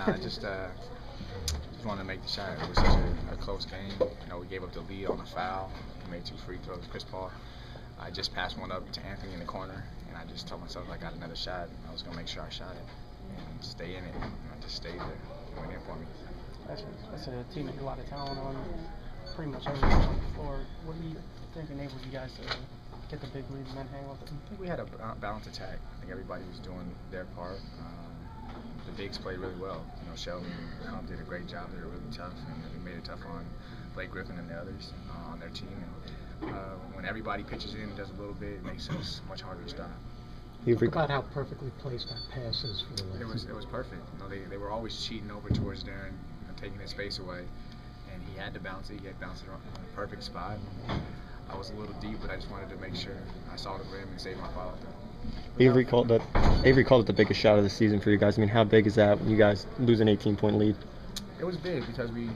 I just wanted to make the shot. It was such a close game. You know, we gave up the lead on a foul. We made 2 free throws. Kris Paul. I just passed one up to Anthony in the corner, and I just told myself I got another shot. And I was gonna make sure I shot it and stay in it. And I just stayed there. It went in for me. That's a team with a lot of talent on pretty much every on the floor. What do you think enabled you guys to get the big lead and then hang with it? I think we had a balanced attack. I think everybody was doing their part. The bigs played really well. You know, Shelden did a great job. They were really tough, and we made it tough on Blake Griffin and the others on their team. And when everybody pitches in and does a little bit, it makes us much harder to stop. Talk about how perfectly placed that pass is for the left. It was perfect. You know, they were always cheating over towards Deron, taking his space away, and he had to bounce it. He had bounced it on a perfect spot. I was a little deep, but I just wanted to make sure I saw the rim and save my follow through. Avery called it the biggest shot of the season for you guys. I mean, how big is that when you guys lose an 18-point lead? It was big because we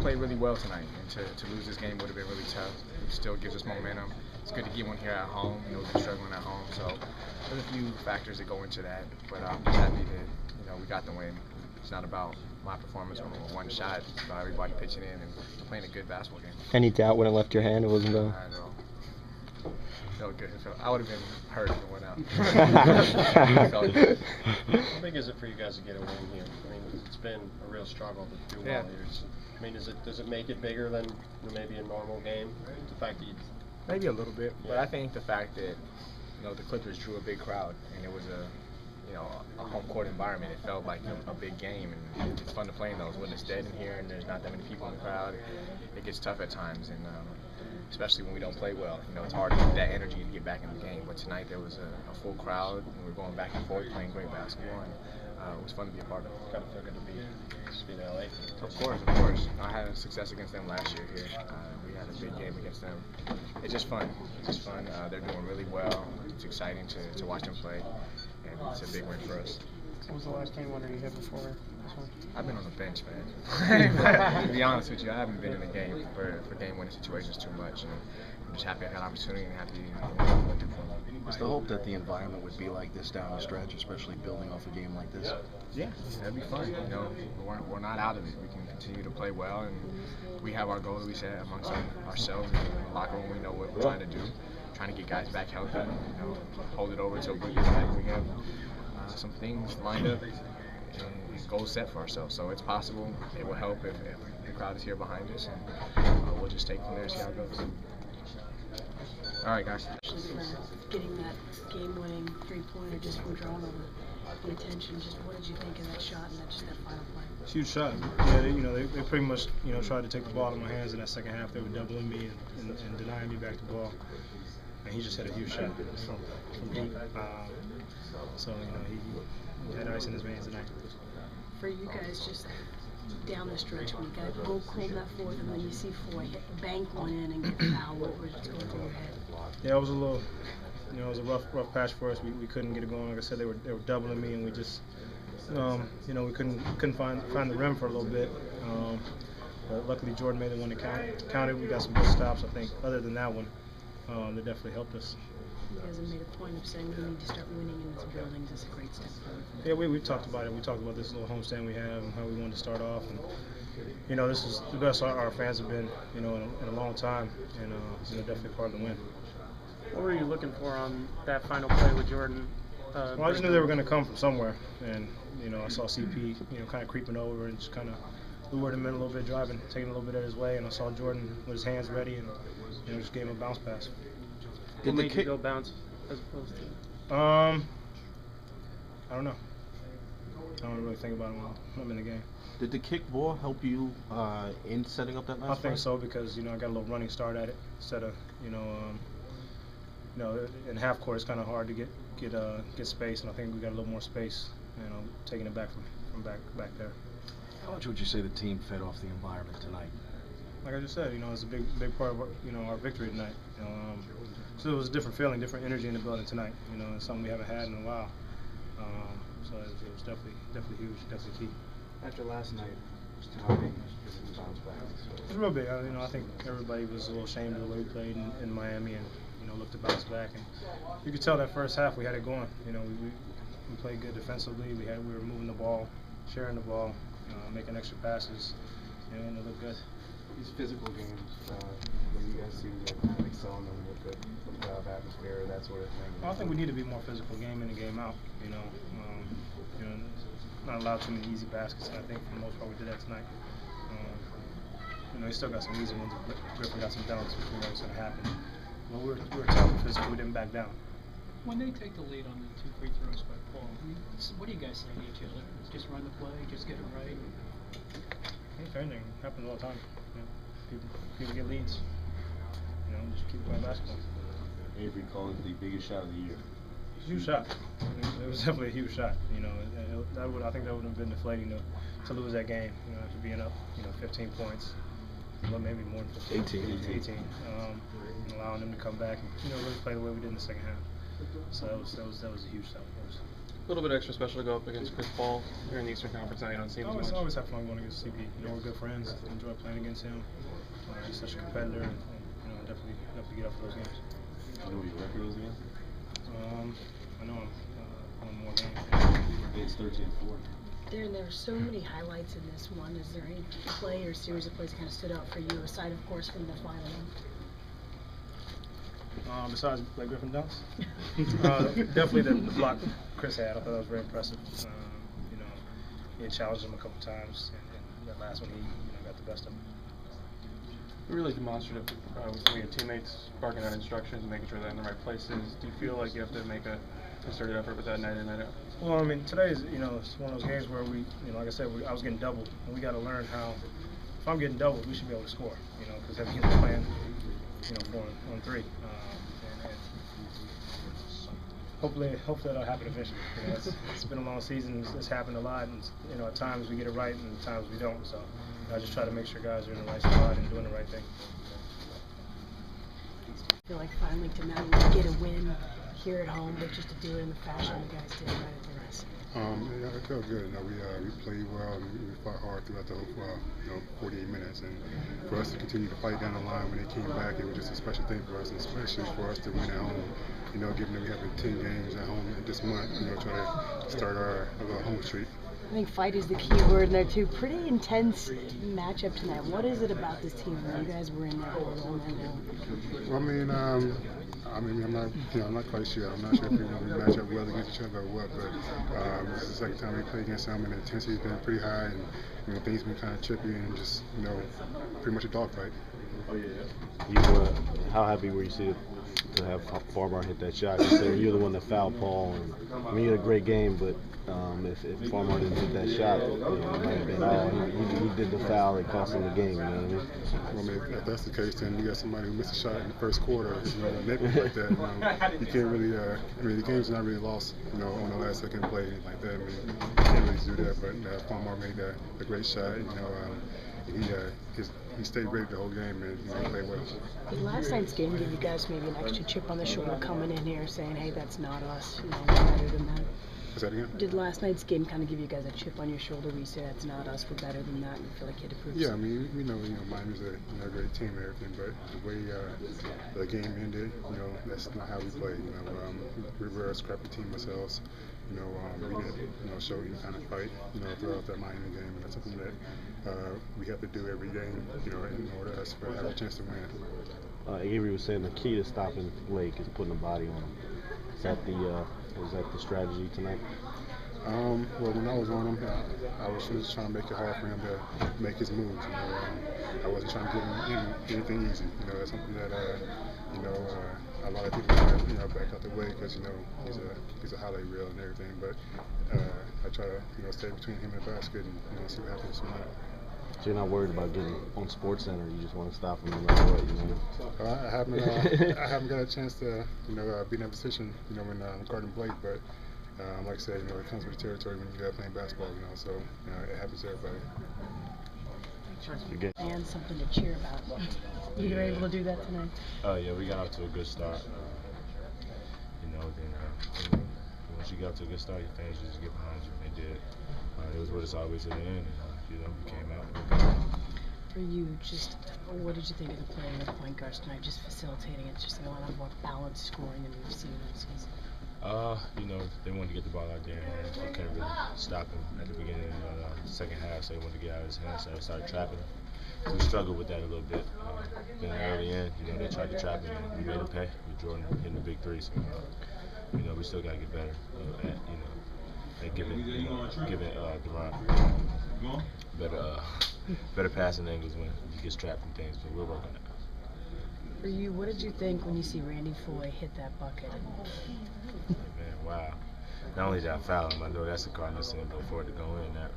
played really well tonight, and to lose this game would have been really tough. It still gives us momentum. It's good to get one here at home. You know, we've been struggling at home, so there's a few factors that go into that. But I'm just happy that we got the win. It's not about my performance or one shot. It's about everybody pitching in and playing a good basketball game. Any doubt when it left your hand? It wasn't going. I know. Felt good. I would have been hurt if it went out. How big is it for you guys to get a win here? I mean, it's been a real struggle to do well here. I mean, does it make it bigger than maybe a normal game? The fact that maybe a little bit, but I think the fact that the Clippers drew a big crowd and it was a home court environment, it felt like a big game, and it's fun to play in those. When it's dead in here and there's not that many people in the crowd, it gets tough at times, and especially when we don't play well. It's hard to get that energy to get back in the game. But tonight there was a full crowd, and we were going back and forth playing great basketball, and it was fun to be a part of. Kind of feel good to be in LA. Of course. I had success against them last year here. We had a big game against them. It's just fun. They're doing really well. It's exciting to watch them play, and it's a big win for us. What was the last game winner you had before this one? I've been on the bench, man. To be honest with you, I haven't been in the game for game-winning situations too much. And I'm just happy I had an opportunity and happy what to do for me. Is the hope that the environment would be like this down the stretch, especially building off a game like this? Yeah, that'd be fun. We're not out of it. We can continue to play well, and we have our goals we set amongst ourselves in the locker room. We know what we're trying to do, trying to get guys back healthy. Hold it over until we get back. We have some things lined up and goals set for ourselves. So it's possible. It will help if the crowd is here behind us, and we'll just take from there and see how it goes. All right, guys. Getting that game-winning three-pointer just from drawing over the attention, just what did you think of that shot and that final play? It's a huge shot. Yeah, they pretty much tried to take the ball out of my hands in that second half. They were doubling me and denying me back the ball, and he just had a huge shot from deep. So he had ice in his veins tonight. For you guys, just down the stretch when you got to go cold that fourth, and then you see Foy bank one in and get fouled, what was going through your head? Yeah, it was a little, it was a rough patch for us. We couldn't get it going. Like I said, they were doubling me, and we just, we couldn't find the rim for a little bit. But luckily, Jordan made the one that counted. We got some good stops. I think other than that one, that definitely helped us. You guys have made a point of saying we need to start winning in this building. It's a great step forward. Yeah, we talked about it. We talked about this little homestand we have and how we wanted to start off. And this is the best our fans have been, in a long time, and definitely part of the win. What were you looking for on that final play with Jordan? Well, I just knew they were going to come from somewhere, and I saw CP, kind of creeping over and just kind of lured him in a little bit, driving, taking a little bit of his way, and I saw Jordan with his hands ready and just gave him a bounce pass. What made you go bounce as opposed to? I don't know. I don't really think about it when I'm in the game. Did the kick ball help you in setting up that last I think so, because I got a little running start at it instead of in half court it's kind of hard to get space, and I think we got a little more space, taking it back from back there. How much would you say the team fed off the environment tonight? Like I just said, it's a big part of our victory tonight. So it was a different feeling, different energy in the building tonight. It's something we haven't had in a while. So it was definitely huge, definitely key. After last night, how big is the bounce back? It's real big. I think everybody was a little ashamed of the way we played in Miami, and looked to bounce back. And you could tell that first half we had it going. We played good defensively. We were moving the ball, sharing the ball. making extra passes, and it looked good. These physical games, when you guys seem to kind of excel in them with the playoff atmosphere, that sort of thing. I think we need to be more physical game in and game out. Not allow too many easy baskets. I think for the most part we did that tonight. He still got some easy ones. Griffin got some dunks, which we know is going to happen. But we were tough and physical. We didn't back down. When they take the lead on the 2 free throws by Paul, what do you guys say to each other? Just run the play, just get it right? It's anything. It happens all the time. People get leads. Just keep playing basketball. Avery called it the biggest shot of the year. Huge shot. It was definitely a huge shot. I think that would have been deflating to lose that game. After being up, 15 points, well, maybe more than 15. 18. Allowing them to come back and really play the way we did in the second half. So that was a huge shot for us. A little bit extra special to go up against Chris Paul here in the Eastern Conference. Now you don't see him as much. Always have fun going against CP. We're good friends. Enjoy playing against him. He's such a competitor, and definitely get up for those games. You know what your record is again? I know I'm one more game. It's 13-4. Darren, there were so many highlights in this one. Is there any play or series of plays kind of stood out for you, aside, of course, from the final? Besides Blake Griffin dunks? Definitely the block Kris had. I thought that was very impressive. He had challenged him a couple times, and that last one he got the best of him. Really demonstrative with some of your teammates barking out instructions and making sure they're in the right places. Do you feel like you have to make a concerted effort with that night in, night out? Well, today is, it's one of those games where we, like I said, I was getting doubled, and we got to learn how, if I'm getting doubled, we should be able to score, because every kid's playing, 4 on 3. Hopefully that'll happen eventually. It's been a long season. It's happened a lot, and at times we get it right, and at times we don't. So I just try to make sure guys are in the right spot and doing the right thing. I feel like finally tonight we get a win here at home, but just to do it in the fashion you guys did right at the rest. Yeah, it felt good. We played well and we fought hard throughout the whole 48 minutes. And for us to continue to fight down the line when they came back, it was just a special thing for us, and especially for us to win at home. Given that we have 10 games at home this month, try to start our home streak. I think fight is the key word in there too. Pretty intense matchup tonight. What is it about this team when you guys were in there all night long? Well, I'm not quite sure. I'm not sure if we match up well against each other or what, but this is the second time we play against them, and the intensity's been pretty high, and things been kind of trippy and just pretty much a dogfight. How happy were you to have Farmar hit that shot? You said you're the one that fouled Paul, and he had a great game, but if Farmar didn't hit that shot, it might have been he did the foul that cost him the game. You know what I mean? Well, if that's the case, then you got somebody who missed a shot in the first quarter, nitpick like that. You can't really. The game's not really lost, on the last second play like that. You can't really do that. But Farmar made a great shot. He stayed ready the whole game and he played well. Did last night's game give you guys maybe an extra chip on the shoulder coming in here saying, hey, that's not us, we're better than that? Is that again? Did last night's game kind of give you guys a chip on your shoulder where you say that's not us, we're better than that, and you feel like you had to prove something? We know Miami's a great team and everything, but the way the game ended, that's not how we play. We were a scrappy team ourselves. We didn't, show any kind of fight, throughout that Miami game, and that's something that we have to do every game, in order for us to have a chance to win. Avery was saying the key to stopping Blake is putting a body on him. Is that the strategy tonight? Well, when I was on him, I was just trying to make it hard for him to make his moves. I wasn't trying to give him anything easy. That's something that a lot of people have back out the way because he's a highlight reel and everything. But I try to stay between him and the basket and see what happens tonight. So you're not worried about getting on SportsCenter. You just want to stop him no matter what, I haven't got a chance to be in that position when I'm guarding Blake, but like I said, it comes with the territory when you're playing basketball, so it happens to everybody. And something to cheer about. You were able to do that tonight? Yeah, we got off to a good start. Once you get off to a good start, your fans just get behind you, and they did. It was with us all the way to the end, and we came out. For you, just what did you think of the play with the point guards tonight? Just facilitating it, just a lot more balanced scoring than we've seen all season. You know, they wanted to get the ball out there, and they couldn't really stop him at the beginning of the second half, so they wanted to get out of his hands, so they started trapping him. We struggled with that a little bit. In the early end, you know, they tried to trap him, and we made him pay with Jordan hitting the big three. So, you know, we still got to get better at, you know, at giving Deron better passing angles when he gets trapped and things. But we're working on it. For you, what did you think when you see Randy Foye hit that bucket? Man, wow. Not only did I foul him, I know that's the Cardinals sin, but for it to go in, that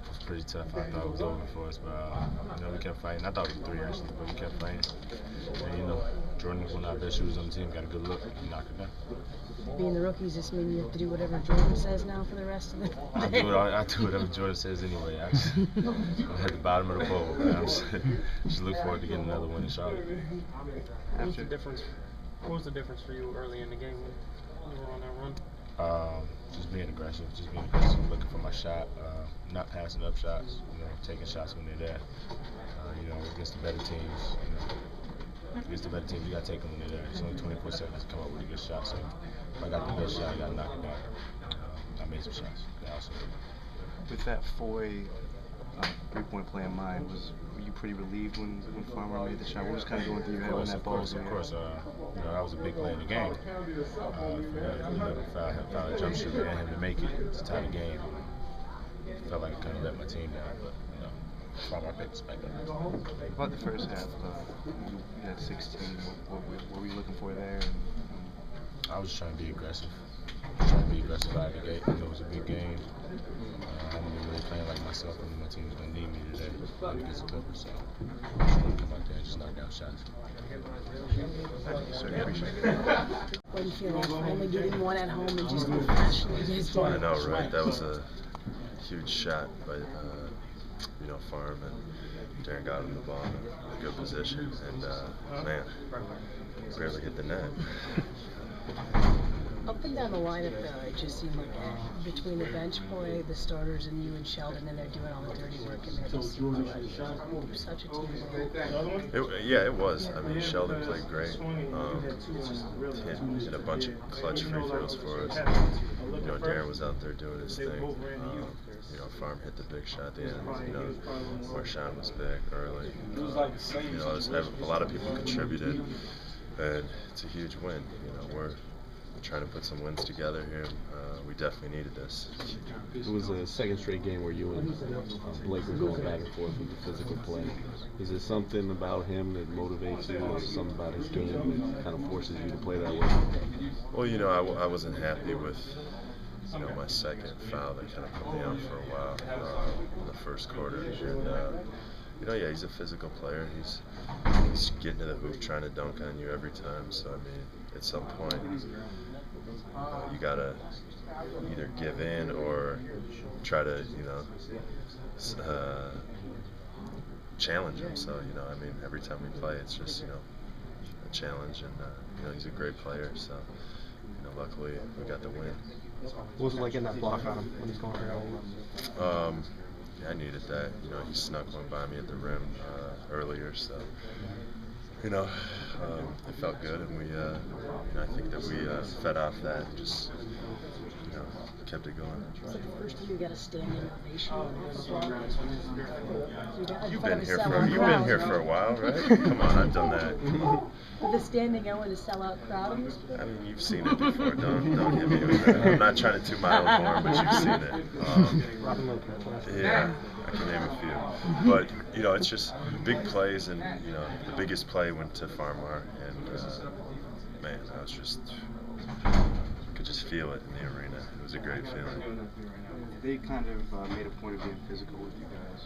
was pretty tough. I thought it was over for us, but you know, we kept fighting. I thought it was 3 actually, but we kept fighting. And you know, Jordan was one of our best shooters on the team, got a good look, and knocked it down. Being the rookies, this mean you have to do whatever Jordan says now for the rest of the day? I do whatever Jordan says anyway. I'm at the bottom of the bowl. I'm just look forward to getting another one in Charlotte. What was the difference? What was the difference for you early in the game when you were on that run? Just being aggressive, looking for my shot, not passing up shots, you know, taking shots when they're there. You know, against the better teams, you know, against the better teams, you got to take them when they're there. It's only 24 seconds to come up with a good shot, so if I got the best shot, I got to knock it down. I made some shots. With that Foye three-point play in mind, were you pretty relieved when Farmar made the shot? What was kind of going through your head when that ball was in? Of course. You know, that was a big play in the game. Foul a jump shooter and him to make it to tie the game. Felt like I couldn't let my team down, but you know, Farmar picked us back up. About the first half, you had 16. What were you looking for there? I was just trying to be aggressive. Out of the gate. You know, it was a big game. I haven't been really playing like myself, and my team is going to need me today against the Clippers. So I'm just going to come out there and just knock down shots. Sir, appreciate it. What do you feel like finally getting one at home and just going passionately against it? I know, right? That was a huge shot by, you know, Farm, and Deron got him the ball in a good position, and man, barely hit the net. Up and down the lineup, though, it just seemed like between the bench play, the starters, and you and Shelden, and they're doing all the dirty work, and they're just such a team. Yeah, it was. I mean, Shelden played great. Hit a bunch of clutch free throws for us. You know, Deron was out there doing his thing. You know, Farm hit the big shot at the end. You know, MarShon was big early. You know, a lot of people contributed, and it's a huge win. You know, we're trying to put some wins together here. We definitely needed this. It was a second straight game where you and Blake were going back and forth with the physical play. Is there something about him that motivates you, or something about his game that kind of forces you to play that way? Well, you know, I wasn't happy with, you know, my second foul that kind of put me out for a while in the first quarter. And, you know, yeah, he's a physical player. He's getting to the hoop, trying to dunk on you every time. So, I mean, at some point, you gotta either give in or try to, you know, challenge him. So, you know, I mean, every time we play, it's just, you know, a challenge. And, you know, he's a great player. So, you know, luckily we got the win. What was it like in that block on him when he's going around? Yeah, I needed that. You know, he snuck one by me at the rim earlier, so you know, it felt good, and we, you know, I think that we fed off that and just, you know, kept it going. Is it the first time you got a standing ovation? You've been here for a while, right? Come on, I've done that. With the standing Owen, a sellout crowd. I mean, you've seen it before. Don't hit me with that. I'm not trying to toot my own horn, but you've seen it. Yeah, I can name a few. But you know, it's just big plays, and you know, the biggest play went to Farmar, and man, I was just could just feel it in the arena. It was a great feeling. They kind of made a point of being physical with you guys.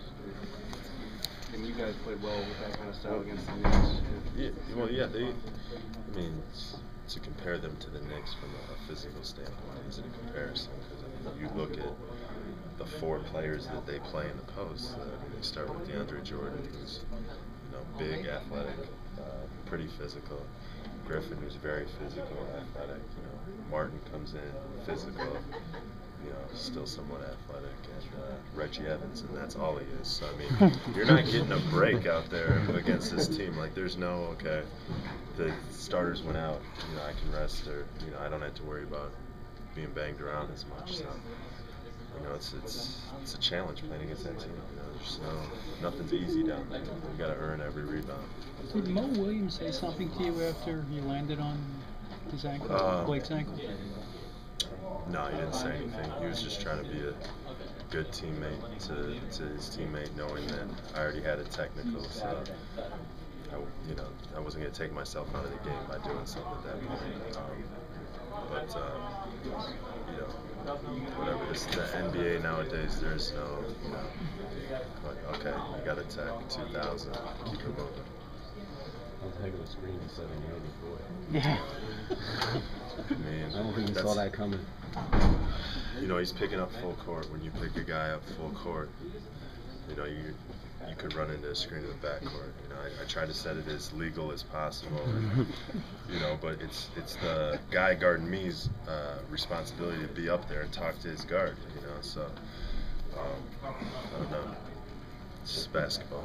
And you guys played well with that kind of style against the Knicks. Yeah, well, yeah, I mean, to compare them to the Knicks from a physical standpoint isn't a comparison, because I mean, you look at the 4 players that they play in the post. They start with DeAndre Jordan, who's, you know, big, athletic, pretty physical. Griffin, who's very physical, athletic. You know, Martin comes in, physical. still somewhat athletic, and Reggie Evans, and that's all he is. So I mean, you're not getting a break out there against this team. Like, there's no the starters went out, I can rest, or I don't have to worry about being banged around as much. So it's a challenge playing against that team. There's nothing's easy down there. You got to earn every rebound. Did Mo Williams say something to you after you landed on his ankle, Blake's ankle? No, he didn't say anything. He was just trying to be a good teammate to his teammate, knowing that I already had a technical. So I wasn't going to take myself out of the game by doing something at that point. Whatever this the NBA nowadays, there's no, okay, you got a tech 2000, keep it moving. I'm taking a screen instead of waiting for it. Yeah. I don't think you saw that coming. He's picking up full court. When you pick a guy up full court, you could run into a screen in the backcourt. I try to set it as legal as possible. But it's the guy guarding me's responsibility to be up there and talk to his guard. So I don't know. It's just basketball.